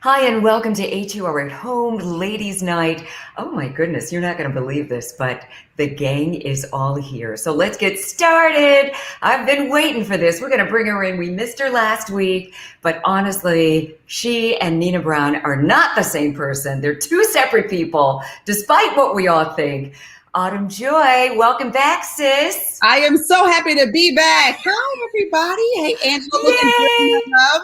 Hi, and welcome to HUR at Home Ladies Night. Oh my goodness, you're not going to believe this, but the gang is all here. So let's get started. I've been waiting for this. We're going to bring her in. We missed her last week, but honestly, she and Nina Brown are not the same person. They're two separate people, despite what we all think. Autumn Joy, welcome back, sis. I am so happy to be back. Hi, everybody. Hey, Angela, looking good, my love.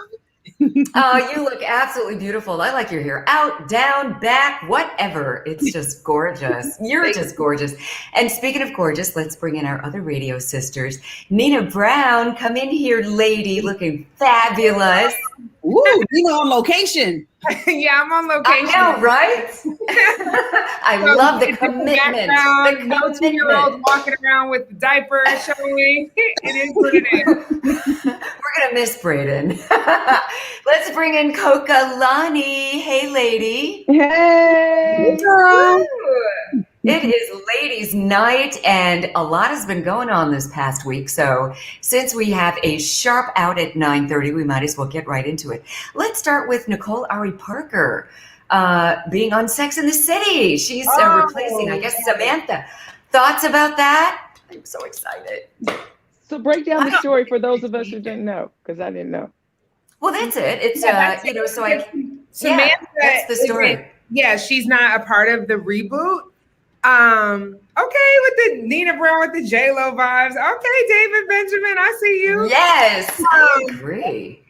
Oh, you look absolutely beautiful. I like your hair out, down, back, whatever. It's just gorgeous. You're just gorgeous. And speaking of gorgeous, let's bring in our other radio sisters. Nina Brown, come in here, lady, looking fabulous. Ooh, Nina on location. Yeah, I'm on location. I know, right? I love the commitment. No 2-year-old walking around with the diaper showing. It is what it is. We're going to miss Braden. Let's bring in Coca Lani. Hey, lady. Hey, girl. It is ladies' night, and a lot has been going on this past week. So since we have a sharp out at 9:30, we might as well get right into it. Let's start with Nicole Ari Parker being on Sex and the City. She's replacing, I guess, Samantha. Thoughts about that? I'm so excited. so break down the story for those of us who didn't know, because I didn't know. Well, that's it. It's Samantha, that's the story. She's not a part of the reboot. Okay, with the Nina Brown with the J-Lo vibes. Okay, David Benjamin, I see you. Yes, I agree.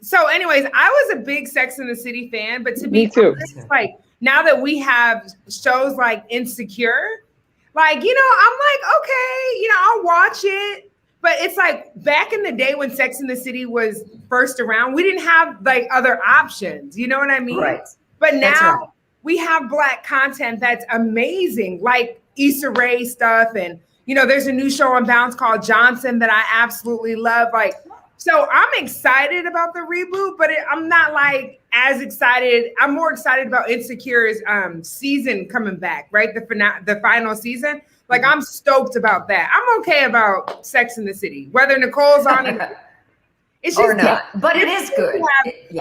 So, anyways, I was a big Sex and the City fan, but to be honest, like now that we have shows like Insecure, like I'm like, okay, I'll watch it. But it's like back in the day when Sex and the City was first around, we didn't have like other options. You know what I mean? Right. But now we have Black content that's amazing, like Issa Rae stuff. And, there's a new show on Bounce called Johnson that I absolutely love. So I'm excited about the reboot, but I'm not like as excited. I'm more excited about Insecure's season coming back, right? The final season. Like, I'm stoked about that. I'm okay about Sex in the City, whether Nicole's on it. It's just or not, but it is good.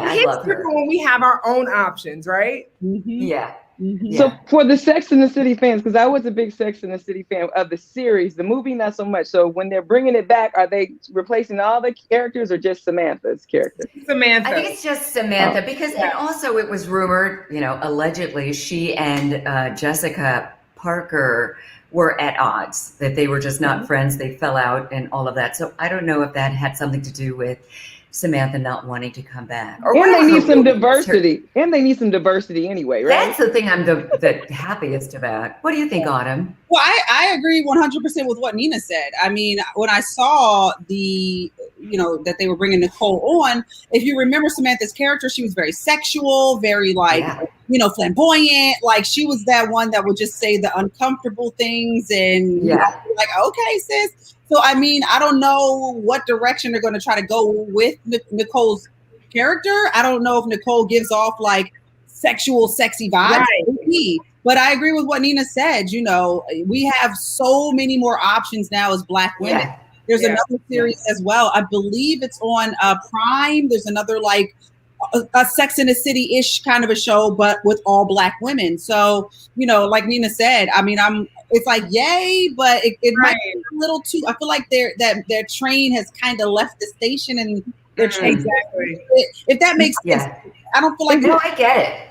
I love her. When we have our own options, right? Mm-hmm. Yeah. Mm-hmm. So for the Sex and the City fans, because I was a big Sex and the City fan of the series, the movie not so much. So when they're bringing it back, are they replacing all the characters or just Samantha's character? Samantha. I think it's just Samantha because, and also it was rumored, allegedly she and Jessica Parker were at odds, that they were just not friends. They fell out and all of that. So I don't know if that had something to do with Samantha not wanting to come back. And they need some diversity. And they need some diversity anyway, right? That's the thing I'm the happiest about. What do you think, Autumn? Well, I agree 100% with what Nina said. I mean, when I saw that they were bringing Nicole on, if you remember Samantha's character, she was very sexual, very flamboyant. Like she was that one that would just say the uncomfortable things and like, okay, sis. So, I mean, I don't know what direction they're going to try to go with Nicole's character. I don't know if Nicole gives off like sexual, sexy vibes. Right. But I agree with what Nina said. We have so many more options now as Black women. Yeah. There's another series as well. I believe it's on Prime. There's another like a Sex and the City-ish kind of a show, but with all Black women. So, like Nina said, I mean, it's like, yay, but it might be a little too, I feel like their train has kind of left the station and they're changing. Exactly. If that makes sense. I don't feel like. No, I get it.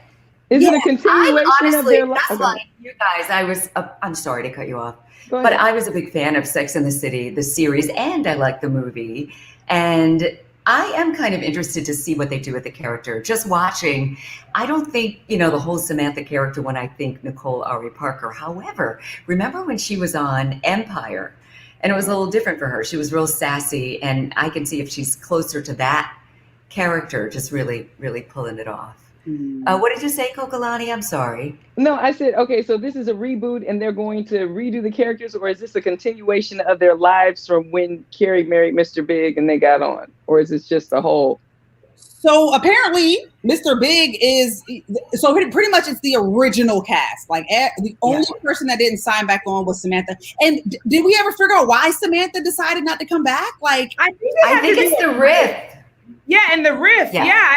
Is it a continuation of their life? That's like you guys. I'm sorry to cut you off, but I was a big fan of Sex and the City, the series, and I liked the movie. And I am kind of interested to see what they do with the character. Just watching, I don't think, the whole Samantha character when I think Nicole Ari Parker. However, remember when she was on Empire and it was a little different for her. She was real sassy, and I can see if she's closer to that character, just really, really pulling it off. What did you say, Kokalani? I'm sorry. No, I said, okay, so this is a reboot and they're going to redo the characters, or is this a continuation of their lives from when Carrie married Mr. Big and they got on? Or is this just a whole? So apparently Mr. Big so pretty much it's the original cast. Like the only person that didn't sign back on was Samantha. And did we ever figure out why Samantha decided not to come back? Like I think it's the riff. Yeah, and the riff. Yeah.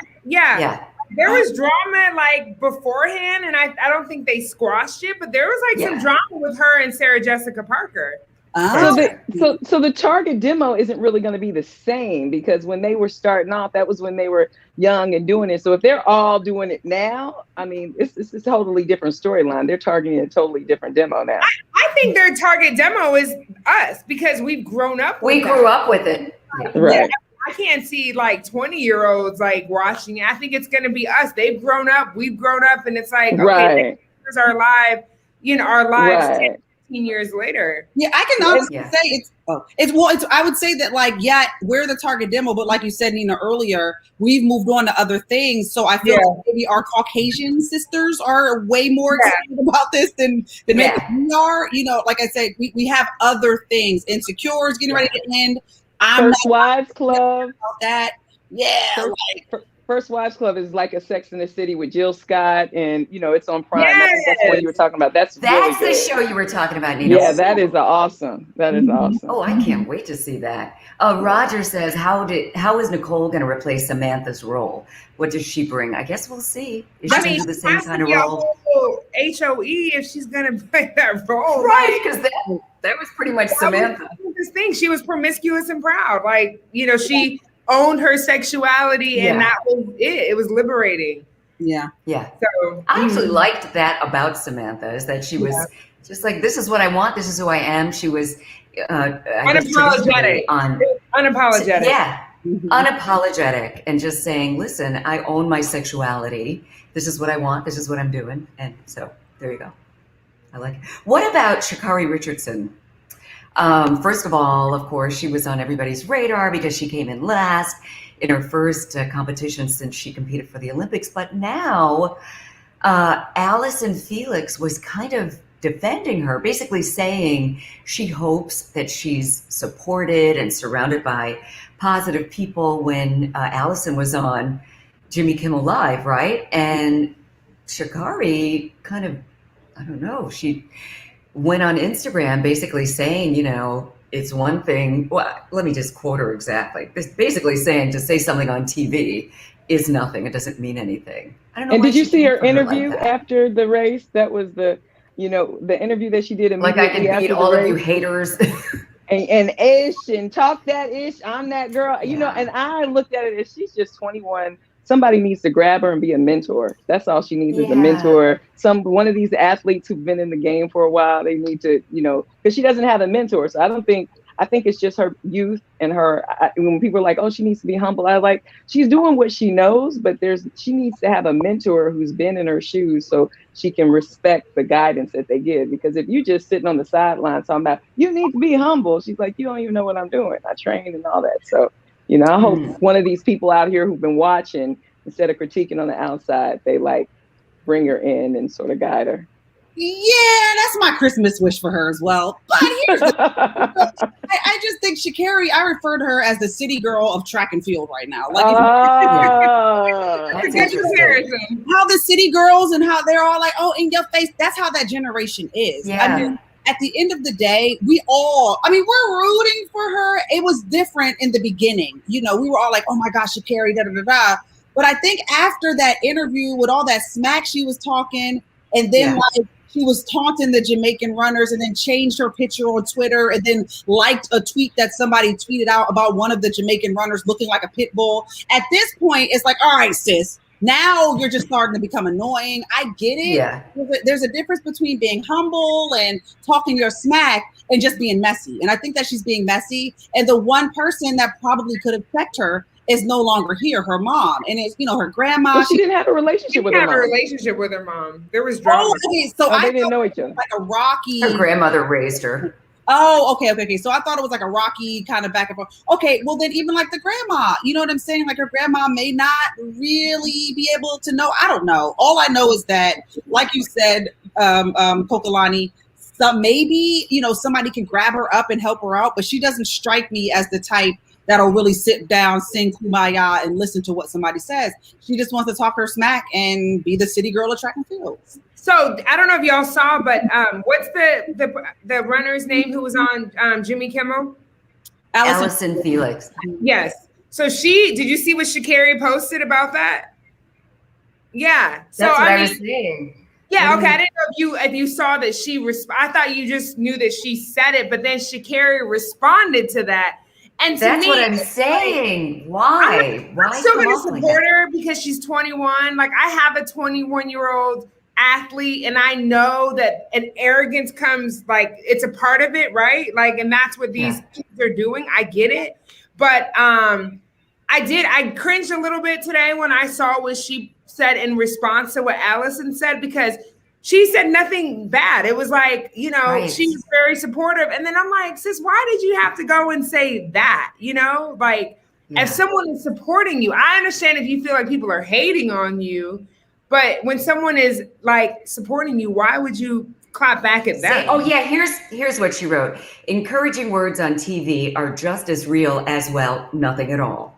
There was drama like beforehand, and I don't think they squashed it, but there was like some drama with her and Sarah Jessica Parker. So the target demo isn't really going to be the same, because when they were starting off, that was when they were young and doing it. So if they're all doing it now, I mean, it's a totally different storyline. They're targeting a totally different demo now. I think their target demo is us, because we've grown up with We grew up with it. Right. I can't see like 20-year-olds like watching it. I think it's going to be us. They've grown up, we've grown up, and it's like, okay, here's our lives 10, 15 years later. Yeah, I can honestly say I would say that like, we're the target demo, but like you said, Nina, earlier, we've moved on to other things. So I feel like maybe our Caucasian sisters are way more excited about this than maybe we are. You know, like I said, we have other things. Insecure is getting ready to end. First Wives Club. About that. Yeah. First Wives Club is like a Sex in the City with Jill Scott, and it's on Prime. I think that's what you were talking about. That's really the show you were talking about, Nina. Yeah, that is awesome. That is awesome. Oh, I can't wait to see that. Roger says, how is Nicole going to replace Samantha's role? What does she bring? I guess we'll see. Is she going to do the same kind of role? HOE, if she's going to play that role. Right, because that was pretty much Samantha. This thing, she was promiscuous and proud. Like, she owned her sexuality, and that was it. It was liberating. Yeah. So I actually liked that about Samantha, is that she was just like, this is what I want. This is who I am. She was unapologetic. Unapologetic. Yeah. Unapologetic, and just saying, listen, I own my sexuality. This is what I want. This is what I'm doing. And so there you go. I like it. What about Shikari Richardson? First of all, of course, she was on everybody's radar because she came in last in her first competition since she competed for the Olympics. But now Allison Felix was kind of defending her, basically saying she hopes that she's supported and surrounded by positive people when Allison was on Jimmy Kimmel Live, right? And Shikari kind of, I don't know, she went on Instagram basically saying, it's one thing. Well, let me just quote her exactly. It's basically saying to say something on TV is nothing. It doesn't mean anything. I don't know. And did you see her interview after the race? That was the interview that she did immediately like, I can beat all of you haters. and ish and talk that ish. I'm that girl. And I looked at it as she's just 21. Somebody needs to grab her and be a mentor. That's all she needs is a mentor. One of these athletes who've been in the game for a while, they need to, because she doesn't have a mentor. So I think it's just her youth and when people are like, oh, she needs to be humble. I like, she's doing what she knows, but she needs to have a mentor who's been in her shoes so she can respect the guidance that they give. Because if you just sitting on the sidelines talking about, you need to be humble. She's like, you don't even know what I'm doing. I train and all that. So, I hope one of these people out here who've been watching, instead of critiquing on the outside, they bring her in and sort of guide her. Yeah, that's my Christmas wish for her as well. But here's I just think Shikari, I refer to her as the city girl of track and field right now. That's a good comparison. How the city girls and how they're all like, oh, in your face. That's how that generation is. Yeah. I mean, at the end of the day, we're rooting for her. It was different in the beginning. We were all like, oh my gosh, Shikari, da da da da. But I think after that interview with all that smack she was talking, and then she was taunting the Jamaican runners, and then changed her picture on Twitter, and then liked a tweet that somebody tweeted out about one of the Jamaican runners looking like a pit bull. At this point, it's like, all right, sis, now you're just starting to become annoying. I get it. Yeah. There's a difference between being humble and talking your smack and just being messy. And I think that she's being messy. And the one person that probably could have checked her is no longer here, her mom. And it's, her grandma. But she didn't have a relationship with her mom. She didn't have a relationship with her mom. There was drama. Oh, okay. So they didn't know each other. Like a rocky. Her grandmother raised her. Oh, okay. So I thought it was like a rocky kind of back and forth. Okay, well then even like the grandma, you know what I'm saying? Like her grandma may not really be able to know. I don't know. All I know is that, like you said, Kokalani, maybe, somebody can grab her up and help her out, but she doesn't strike me as the type that'll really sit down, sing Kumbaya, and listen to what somebody says. She just wants to talk her smack and be the city girl of track and field. So I don't know if y'all saw, but what's the runner's name who was on Jimmy Kimmel? Allison Felix. Yes. So did you see what Shikari posted about that? Yeah. So That's what I mean, was saying. Yeah, okay. I didn't know if you saw that I thought you just knew that she said it, but then Shikari responded to that. And that's what I'm saying. Like, Why? I'm still going to support her because she's 21. Like, I have a 21-year-old athlete, and I know that an arrogance comes, like, it's a part of it, right? Like, and that's what these kids are doing. I get it. But I cringed a little bit today when I saw what she said in response to what Allison said, because she said nothing bad. It was like, you know, she was very supportive. And then I'm like, sis, why did you have to go and say that? You know, like if someone is supporting you, I understand if you feel like people are hating on you, but when someone is like supporting you, why would you clap back at that? Oh yeah, here's what she wrote. Encouraging words on TV are just as real as, well, nothing at all.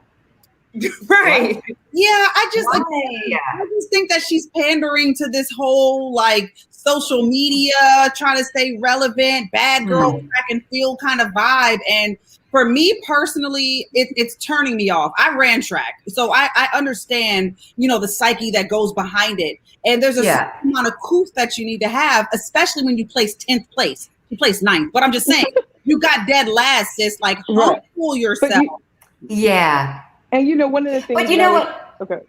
Right. What? Yeah, I just think that she's pandering to this whole like social media, trying to stay relevant, bad girl track and field kind of vibe. And for me personally, it's turning me off. I ran track, so I understand, you know, the psyche that goes behind it. And there's a certain amount of couth that you need to have, especially when you place 10th place. You place 9th. But I'm just saying, you got dead last, sis. Like, humble yourself. And you know, one of the things. But you know what? Okay.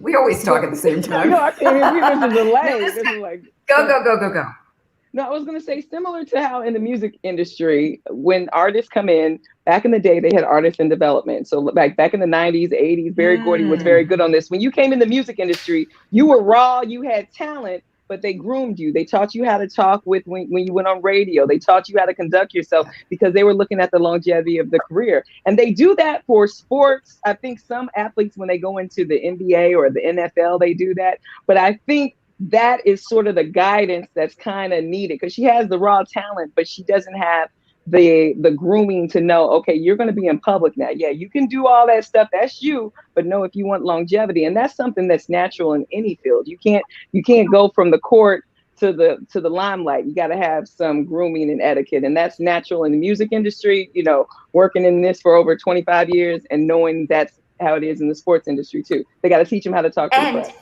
We always talk at the same time. No, I can't hear you. There's a delay. This is like, go. No, I was going to say, similar to how in the music industry, when artists come in, back in the day, they had artists in development. So back in the 90s, 80s, Berry Gordy was very good on this. When you came in the music industry, you were raw, you had talent, but they groomed you. They taught you how to talk when you went on radio. They taught you how to conduct yourself because they were looking at the longevity of the career. And they do that for sports. I think some athletes, when they go into the NBA or the NFL, they do that. But I think that is sort of the guidance that's kind of needed, because she has the raw talent, but she doesn't have the grooming to know, okay, you're going to be in public now. Yeah, you can do all that stuff. That's you. But no, if you want longevity, and that's something that's natural in any field. You can't go from the court to the limelight. You got to have some grooming and etiquette, and that's natural in the music industry. You know, working in this for over 25 years and knowing that's how it is in the sports industry too. They got to teach them how to talk to the press.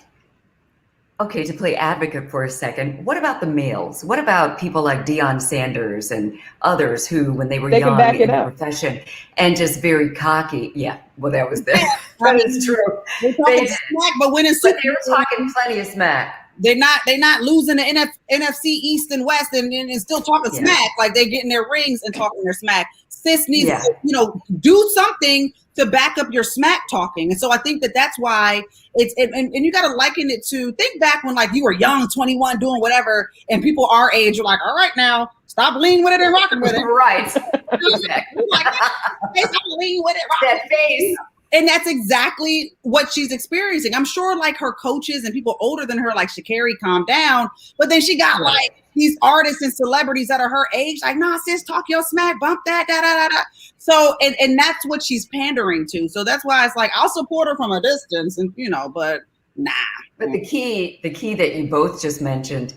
Okay, to play advocate for a second, what about the males? What about people like Deion Sanders and others who, when they were young in the profession and just very cocky? Yeah, well, that was that is true. They're talking smack, but winning Super Bowl. They were talking plenty of smack. They're not losing the NFC East and West and still talking smack. Like they're getting their rings and talking their smack. Sis needs to, you know, do something to back up your smack talking. And so I think that's why it's, and you got to liken it to, think back when like you were young, 21, doing whatever, and people our age are like, all right, now stop leaning with it and rocking with it. Right. Exactly. Like, stop leaning with it, that face. And that's exactly what she's experiencing. I'm sure like her coaches and people older than her, like Shikari, calm down. But then she got like these artists and celebrities that are her age, like, nah, sis, talk your smack, bump that, da. So, and that's what she's pandering to. So that's why it's like, I'll support her from a distance, and you know, but nah. But the key that you both just mentioned,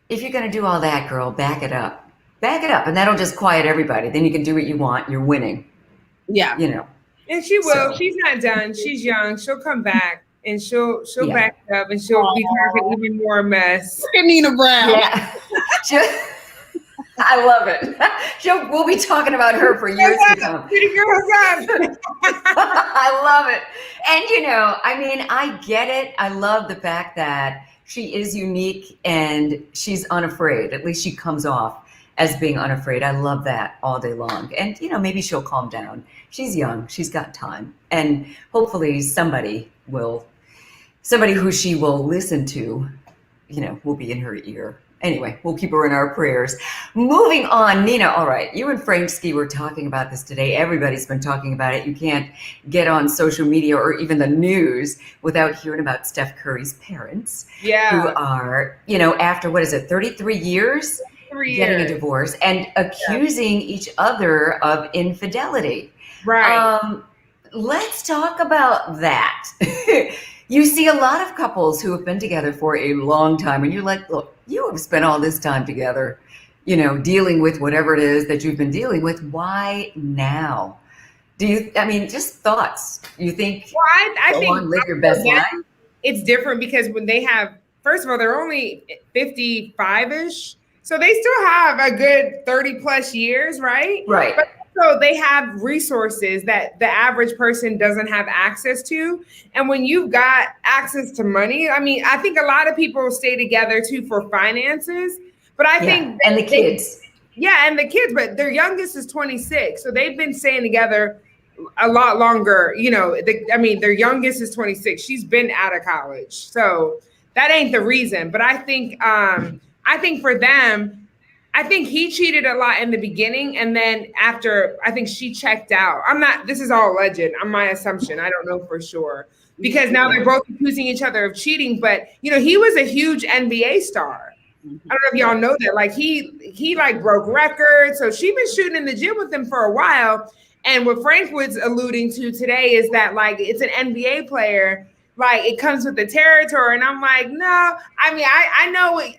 if you're going to do all that, girl, back it up, and that'll just quiet everybody. Then you can do what you want. You're winning. Yeah. You know. And she will. So, she's not done. She's young. She'll come back and she'll back it up, and she'll be talking even more mess. Look at Nina Brown. Yeah. I love it. We'll be talking about her for years to come. I love it. And you know, I mean, I get it. I love the fact that she is unique and she's unafraid. At least she comes off as being unafraid. I love that all day long. And, you know, maybe she'll calm down. She's young. She's got time. And hopefully somebody who she will listen to, you know, will be in her ear. Anyway, we'll keep her in our prayers. Moving on, Nina, all right. You and Franksky were talking about this today. Everybody's been talking about it. You can't get on social media or even the news without hearing about Steph Curry's parents. Yeah. Who are, you know, after, 33 years? Getting a divorce and accusing each other of infidelity. Right. Let's talk about that. You see a lot of couples who have been together for a long time, and you're like, look, you have spent all this time together, you know, dealing with whatever it is that you've been dealing with. Why now? Just thoughts. You think, I think live your best life? it's different because when they have, first of all, they're only 55-ish. So they still have a good 30 plus years, right? Right. But so they have resources that the average person doesn't have access to. And when you've got access to money, I mean, I think a lot of people stay together too for finances, but I think and the kids. And the kids, but their youngest is 26. So they've been staying together a lot longer. You know, their youngest is 26. She's been out of college. So that ain't the reason. But I think for them, I think he cheated a lot in the beginning. And then after, I think she checked out. This is all alleged. My assumption. I don't know for sure. Because now they're both accusing each other of cheating. But, you know, he was a huge NBA star. I don't know if y'all know that. Like he like broke records. So she's been shooting in the gym with him for a while. And what Frank was alluding to today is that like it's an NBA player. Like it comes with the territory. And I'm like, no. I mean, I know it.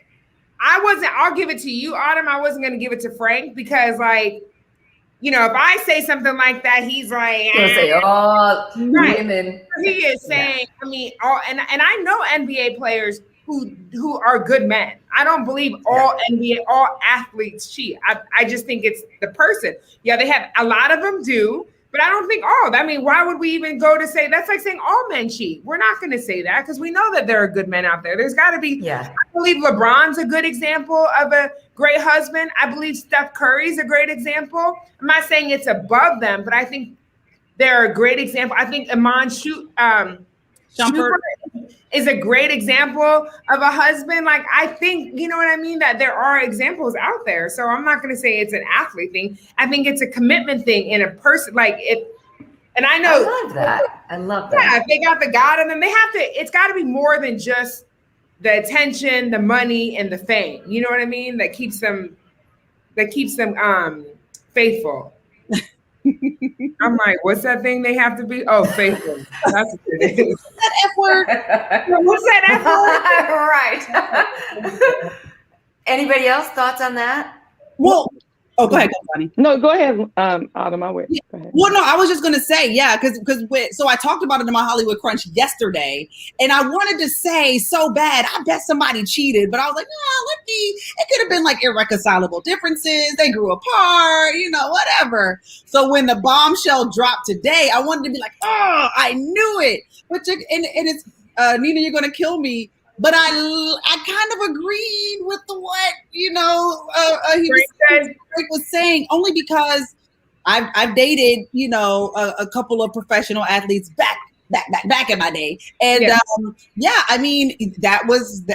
I'll give it to you, Autumn. I wasn't going to give it to Frank because, like, you know, if I say something like that, he's like, He'll say, right. Women. He is saying, I mean, and I know NBA players who are good men. I don't believe all athletes cheat. I just think it's the person. Yeah, they have, a lot of them do, but I don't think all. I mean, why would we even go to say, that's like saying all men cheat. We're not going to say that because we know that there are good men out there. There's got to be, I believe LeBron's a good example of a great husband. I believe Steph Curry's a great example. I'm not saying it's above them, but I think they're a great example. I think Iman Shumpert is a great example of a husband. Like, I think, you know what I mean? That there are examples out there. So I'm not going to say it's an athlete thing. I think it's a commitment thing in a person. Like and I know. I love that. Yeah, if they got the God in them, it's got to be more than just the attention, the money, and the fame. You know what I mean? That keeps them faithful. I'm like, what's that thing they have to be? Oh, faithful. That's what it is. That F word. What's that F word? Right. Anybody else thoughts on that? Well, go ahead, Bonnie. No, go ahead, Autumn. I'll wait. Go ahead. Well, no, I was just gonna say, so I talked about it in my Hollywood Crunch yesterday, and I wanted to say so bad, I bet somebody cheated, but I was like, no, it could have been like irreconcilable differences. They grew apart, you know, whatever. So when the bombshell dropped today, I wanted to be like, oh, I knew it. But it's Nina, you're gonna kill me. But I kind of agreed with what he was saying, only because I've dated, you know, a couple of professional athletes back in my day, and I mean that was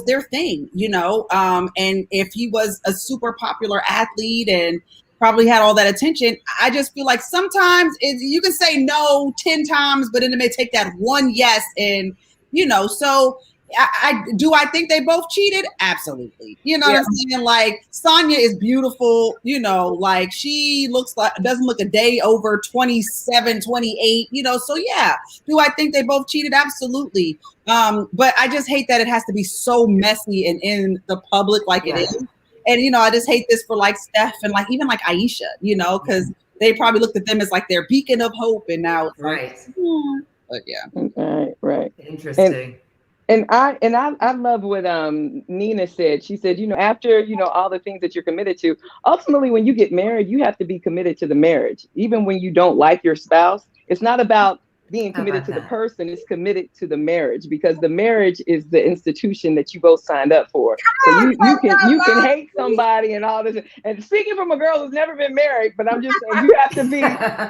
their thing, you know, and if he was a super popular athlete and probably had all that attention, I just feel like sometimes you can say no 10 times, but then it may take that one yes, and you know, so. I think they both cheated? Absolutely. You know what I'm saying? Like Sonya is beautiful, you know, like she doesn't look a day over 27, 28, you know, so yeah. Do I think they both cheated? Absolutely. But I just hate that it has to be so messy and in the public like it is. And, you know, I just hate this for like Steph and like even like Aisha, you know, because they probably looked at them as like their beacon of hope, and now it's like, but yeah. Right. Interesting. And I love what Nina said. She said, you know, after, you know, all the things that you're committed to, ultimately, when you get married, you have to be committed to the marriage. Even when you don't like your spouse, it's not about being committed to the person, it's committed to the marriage, because the marriage is the institution that you both signed up for. So you can hate somebody and all this. And speaking from a girl who's never been married, but I'm just saying you have to be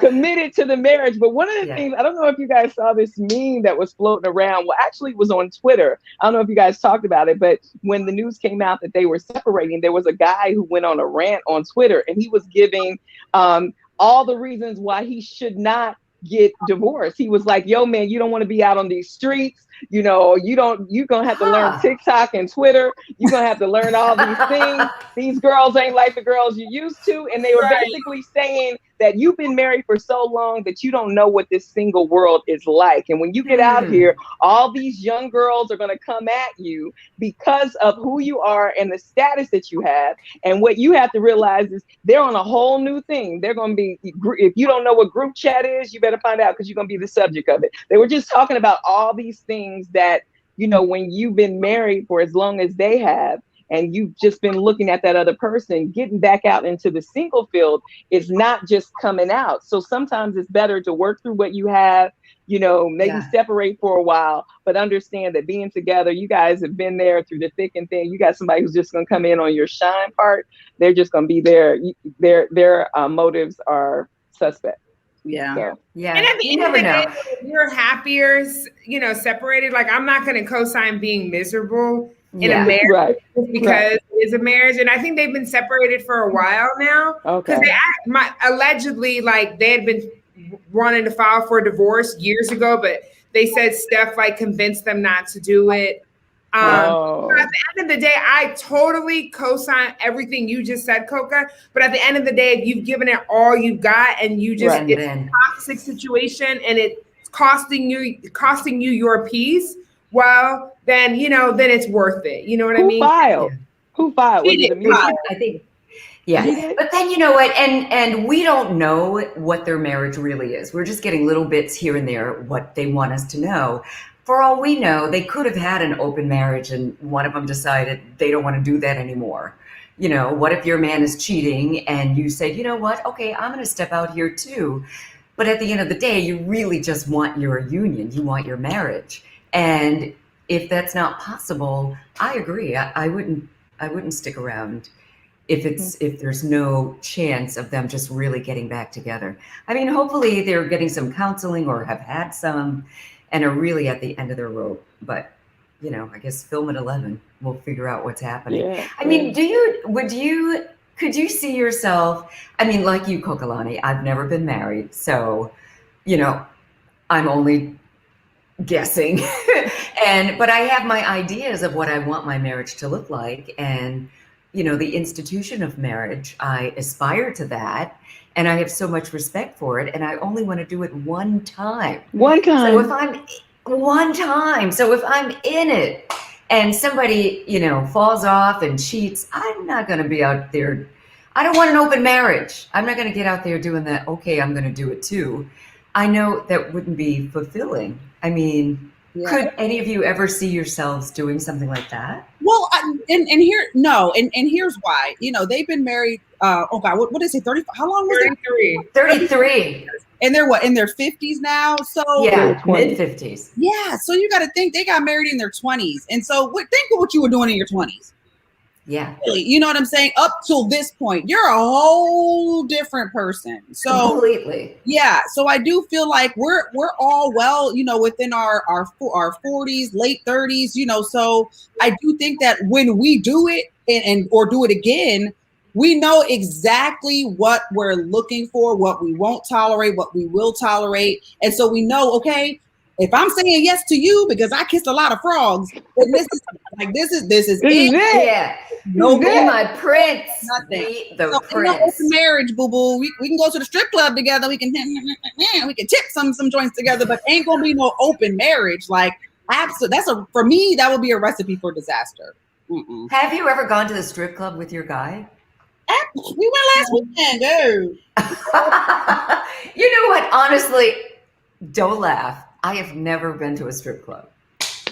committed to the marriage. But one of the things, I don't know if you guys saw this meme that was floating around. Well, actually it was on Twitter. I don't know if you guys talked about it, but when the news came out that they were separating, there was a guy who went on a rant on Twitter, and he was giving all the reasons why he should not get divorced. He was like, yo, man, you don't want to be out on these streets. You know, you're going to have to learn TikTok and Twitter. You're going to have to learn all these things. These girls ain't like the girls you used to. And they were basically saying that you've been married for so long that you don't know what this single world is like. And when you get out here, all these young girls are going to come at you because of who you are and the status that you have. And what you have to realize is they're on a whole new thing. They're going to be, if you don't know what group chat is, you better find out, because you're going to be the subject of it. They were just talking about all these things that, you know, when you've been married for as long as they have, and you've just been looking at that other person, getting back out into the single field is not just coming out. So sometimes it's better to work through what you have, you know, maybe separate for a while, but understand that being together, you guys have been there through the thick and thin. You got somebody who's just going to come in on your shine part. They're just going to be there. Their motives are suspect. Yeah. So. Yeah. And at the end of the day, you're happier, you know, separated. Like, I'm not going to co-sign being miserable in a marriage because it's a marriage. And I think they've been separated for a while now. Because allegedly, like, they had been wanting to file for divorce years ago, but they said Steph like convinced them not to do it. So at the end of the day, I totally co-sign everything you just said, Coca. But at the end of the day, if you've given it all you got and you just it's a toxic situation and it's costing you your peace, well, then you know, then it's worth it. You know what I mean? Who filed? I think. Yeah, but then you know what, and we don't know what their marriage really is. We're just getting little bits here and there what they want us to know. For all we know, they could have had an open marriage and one of them decided they don't want to do that anymore. You know, what if your man is cheating and you say, you know what, okay, I'm going to step out here too. But at the end of the day, you really just want your union. You want your marriage. And if that's not possible, I agree. I wouldn't stick around if there's no chance of them just really getting back together. I mean, hopefully they're getting some counseling or have had some and are really at the end of their rope. But, you know, I guess film at 11, we'll figure out what's happening. Yeah, I mean, could you see yourself, I mean, like you, Kokalani, I've never been married. So, you know, I'm only guessing. But I have my ideas of what I want my marriage to look like. And, you know, the institution of marriage, I aspire to that. And I have so much respect for it. And I only want to do it one time. So if I'm in it and somebody, you know, falls off and cheats, I'm not going to be out there. I don't want an open marriage. I'm not going to get out there doing that. Okay, I'm going to do it too. I know that wouldn't be fulfilling. I mean, could any of you ever see yourselves doing something like that? Well, and here's why. You know, they've been married. Oh God, what is it? 30? How long was it? 33. And they're what, in their 50s now? So mid 50s. Yeah. So you got to think they got married in their 20s, and so think of what you were doing in your 20s. Yeah. Really, you know what I'm saying? Up till this point, you're a whole different person. So completely. Yeah. So I do feel like we're all well, you know, within our 40s, late 30s, you know. So I do think that when we do it and or do it again, we know exactly what we're looking for, what we won't tolerate, what we will tolerate. And so we know, okay, if I'm saying yes to you because I kissed a lot of frogs, then this is it. Yeah. No, be my prince. Nothing. Be the so, prince. It's a marriage, boo boo. We can go to the strip club together. We can tip some joints together, but ain't gonna be no open marriage. Like, absolutely, for me, that would be a recipe for disaster. Mm-mm. Have you ever gone to the strip club with your guy? We went last weekend, dude. You know what? Honestly, don't laugh. I have never been to a strip club.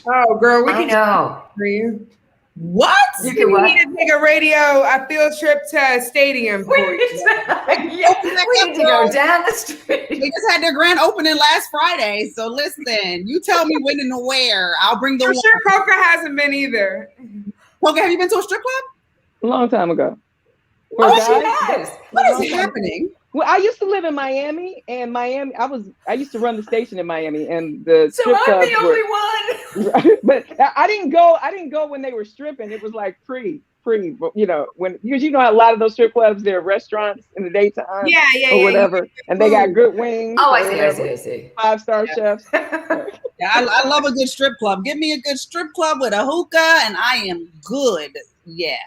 Oh, girl, I know. For you. What? You need to take a field trip to a stadium. We need to go down the street. They just had their grand opening last Friday. So listen, you tell me when and where. I'll bring the. I'm sure Coca hasn't been either. Coca, have you been to a strip club? A long time ago. She has. What is happening? Well, I used to live in Miami, and I used to run the station in Miami, and the strip clubs I'm the only one. But I didn't go when they were stripping. It was like pre, you know, because you know a lot of those strip clubs, they're restaurants in the daytime, or whatever, and they got good wings. Oh, I see. 5-star chefs. Yeah, I love a good strip club. Give me a good strip club with a hookah, and I am good. Yeah.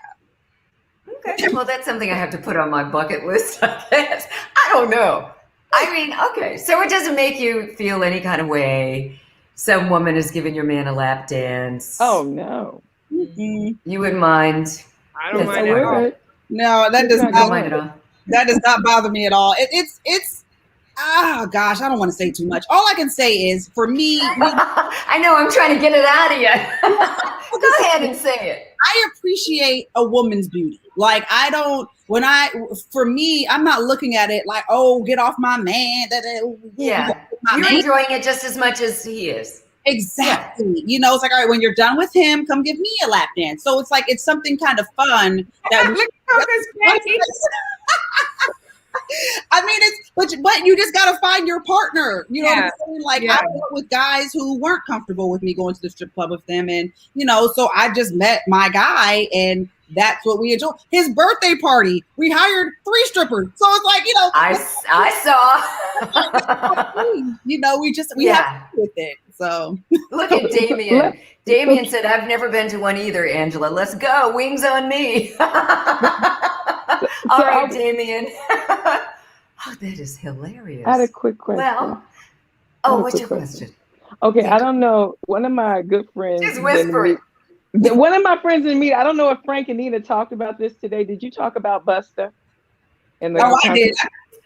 Okay. Well, that's something I have to put on my bucket list, I guess. I don't know. I mean, okay. So it doesn't make you feel any kind of way. Some woman is giving your man a lap dance. Oh no. Mm-mm. You wouldn't mind. I don't That's mind at all. No, that does I don't not. mind at all. That does not bother me at all. It's. Oh gosh, I don't want to say too much. All I can say is, for me, I know I'm trying to get it out of you. Go ahead and say it. I appreciate a woman's beauty. Like for me, I'm not looking at it like, oh, get off my man. Yeah, you're enjoying it just as much as he is. Exactly. Yeah. It's like, all right, when you're done with him, come give me a lap dance. So it's like, it's something kind of fun that Look at this face. I mean, but you just got to find your partner. You know what I'm saying? Like, Yeah. I dealt with guys who weren't comfortable with me going to the strip club with them. And, so I just met my guy, and that's what we enjoy. His birthday party, we hired 3 strippers. So it's like, I saw. we have to do with it. So Look at Damien. Damien said, I've never been to one either, Angela. Let's go. Wings on me. All right, Damien. Oh, that is hilarious. I had a quick question. Well, what's your question? Okay, I don't know. One of my good friends. Just whispering. One of my friends in me, I don't know if Frank and Nina talked about this today. Did you talk about Busta? I did.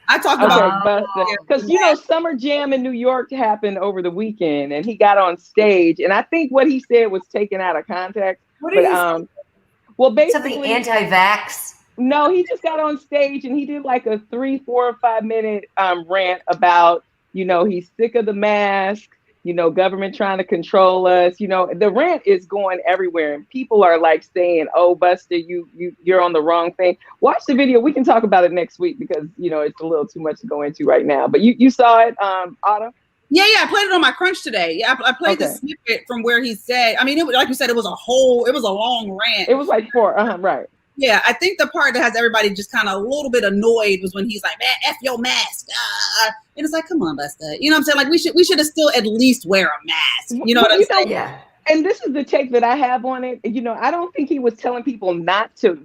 I talked about Busta. Because, Summer Jam in New York happened over the weekend, and he got on stage. And I think what he said was taken out of context. What did he say? Well, basically. Something anti-vax? No, he just got on stage and he did like a 3, 4, or 5 minute rant about, he's sick of the mask, government trying to control us. The rant is going everywhere, and people are like saying, "Oh, Buster, you're on the wrong thing." Watch the video. We can talk about it next week because it's a little too much to go into right now. But you saw it, Otto? Yeah, I played it on my crunch today. Yeah, I played the snippet from where he said. I mean, like you said, it was a long rant. It was like 4, right. Yeah, I think the part that has everybody just kind of a little bit annoyed was when he's like, "Man, F your mask." And it's like, come on, Busta. You know what I'm saying? Like, we should have still at least wear a mask. You know what I'm saying? Yeah. And this is the take that I have on it. I don't think he was telling people not to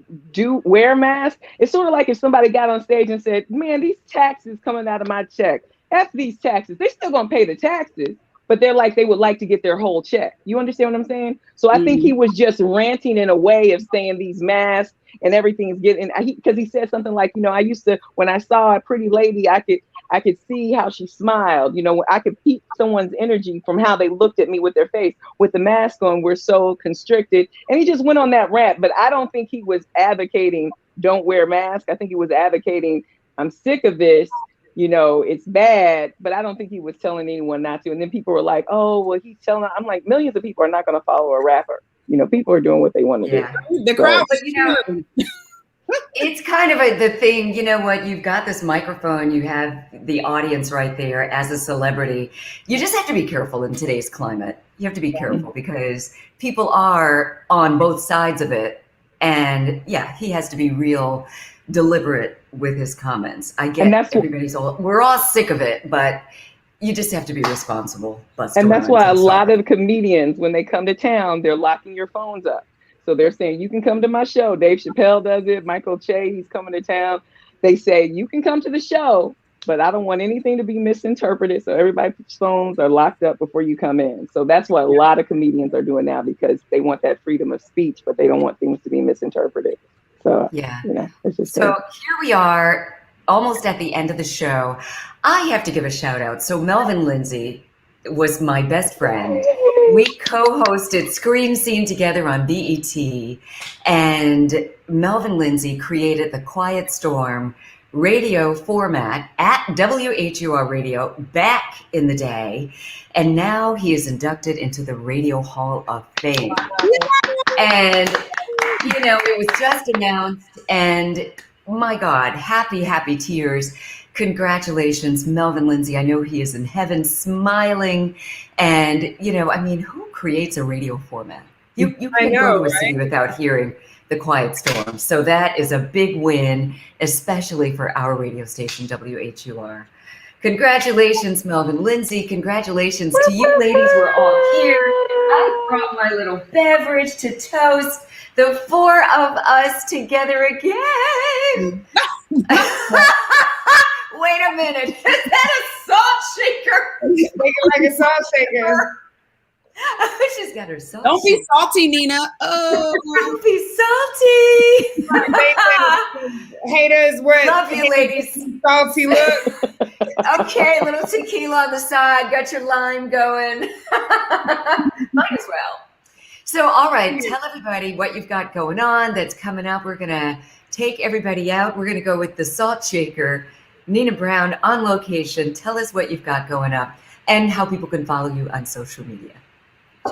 wear masks. It's sort of like if somebody got on stage and said, "Man, these taxes coming out of my check. F these taxes." They still gonna pay the taxes, but they would like to get their whole check. You understand what I'm saying? So I think he was just ranting in a way of saying these masks and everything's getting, because he said something like, I used to, when I saw a pretty lady, I could see how she smiled. I could peep someone's energy from how they looked at me with their face. With the mask on, we're so constricted. And he just went on that rant, but I don't think he was advocating don't wear masks. I think he was advocating, I'm sick of this. It's bad, but I don't think he was telling anyone not to. And then people were like, "Oh, well, he's telling." I'm like, millions of people are not going to follow a rapper. People are doing what they want to do. The crowd, it's kind of the thing. You know what? You've got this microphone. You have the audience right there as a celebrity. You just have to be careful in today's climate. You have to be careful because people are on both sides of it. And yeah, he has to be real deliberate with his comments. I get we're all sick of it, but you just have to be responsible. And that's why a lot of comedians, when they come to town, they're locking your phones up. So they're saying, you can come to my show. Dave Chappelle does it. Michael Che, he's coming to town. They say, you can come to the show, but I don't want anything to be misinterpreted. So everybody's phones are locked up before you come in. So that's what a lot of comedians are doing now, because they want that freedom of speech, but they don't want things to be misinterpreted. So, it's just so here we are, almost at the end of the show. I have to give a shout out. So Melvin Lindsay was my best friend. We co-hosted Scream Scene together on BET, and Melvin Lindsay created the Quiet Storm radio format at WHUR Radio back in the day, and now he is inducted into the Radio Hall of Fame. And it was just announced, and my God, happy tears. Congratulations, Melvin Lindsay. I know he is in heaven smiling. And, who creates a radio format? You can't go to a city without hearing the Quiet Storm. So that is a big win, especially for our radio station, WHUR. Congratulations, Melvin Lindsay. Congratulations to you ladies. We're all here. I brought my little beverage to toast the four of us together again. Wait a minute. Is that a salt shaker? Make it like a salt shaker. She's got her salt. Don't be salty, Nina. Oh, Don't be salty. Haters, what? Love you, ladies. Salty look. Okay, a little tequila on the side. Got your lime going. Might as well. So, all right, tell everybody what you've got going on that's coming up. We're going to take everybody out. We're going to go with the salt shaker. Nina Brown on location. Tell us what you've got going up and how people can follow you on social media.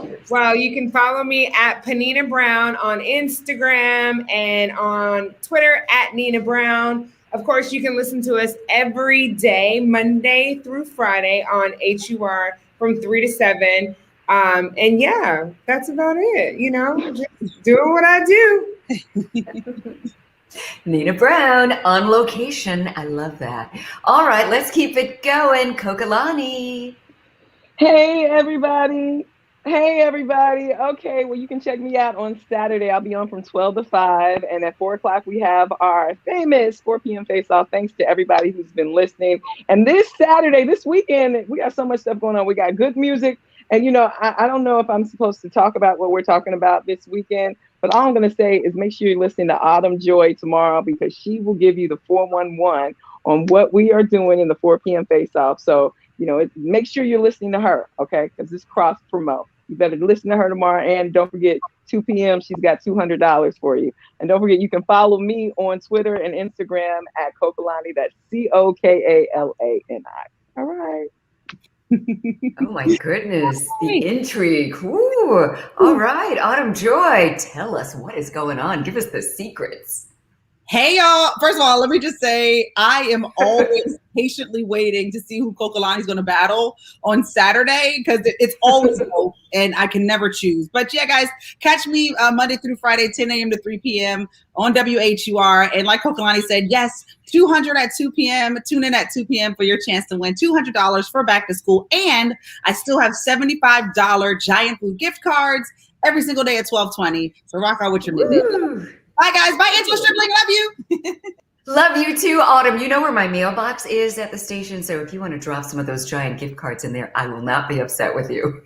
Cheers. Well, you can follow me at Panina Brown on Instagram and on Twitter at Nina Brown. Of course, you can listen to us every day, Monday through Friday on HUR from 3 to 7. And yeah, that's about it. You know, just doing what I do. Nina Brown on location. I love that. All right, let's keep it going. Kokalani. Hey, everybody. Okay, well, you can check me out on Saturday. I'll be on from 12 to 5. And at 4 o'clock, we have our famous 4 p.m. face-off. Thanks to everybody who's been listening. And this Saturday, this weekend, we got so much stuff going on. We got good music. And, you know, I don't know if I'm supposed to talk about what we're talking about this weekend. But all I'm going to say is make sure you listen to Autumn Joy tomorrow, because she will give you the 411 on what we are doing in the 4 p.m. face-off. So, you know, make sure you're listening to her, okay? Because it's cross-promote. You better listen to her tomorrow. And don't forget, 2 p.m., she's got $200 for you. And don't forget, you can follow me on Twitter and Instagram at Kokalani. That's Kokalani. All right. Oh my goodness, the intrigue. Ooh. All right, Autumn Joy, tell us what is going on. Give us the secrets. hey, y'all. First of all, let me just say, I am always patiently waiting to see who Kokalani is going to battle on Saturday, because it's always hope and I can never choose. But yeah, guys, catch me Monday through Friday, 10 a.m. to 3 p.m. on WHUR. And like Kokalani said, yes, 200 at 2 p.m. Tune in at 2 p.m. for your chance to win $200 for back to school. And I still have $75 Giant Food gift cards every single day at 12:20. So rock out with your midnight. Bye, guys. Bye, Angela Stripling. Love you. Love you too, Autumn. You know where my mailbox is at the station, so if you want to drop some of those giant gift cards in there, I will not be upset with you.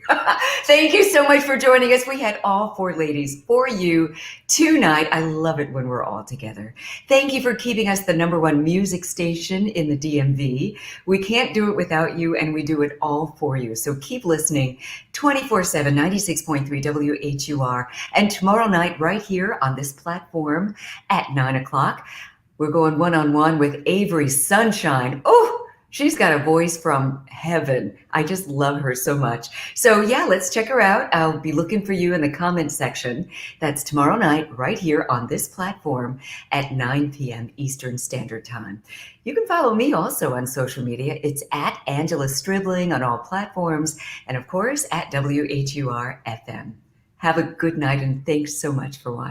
Thank you so much for joining us. We had all four ladies for you tonight. I love it when we're all together. Thank you for keeping us the #1 music station in the DMV. We can't do it without you, and we do it all for you. So keep listening 24/7, 96.3 WHUR. And tomorrow night, right here on this platform at 9 o'clock, we're going one-on-one with Avery Sunshine. Oh, she's got a voice from heaven. I just love her so much. So yeah, let's check her out. I'll be looking for you in the comment section. That's tomorrow night right here on this platform at 9 p.m. Eastern Standard Time. You can follow me also on social media. It's at Angela Stribling on all platforms, and of course at WHUR-FM. Have a good night, and thanks so much for watching.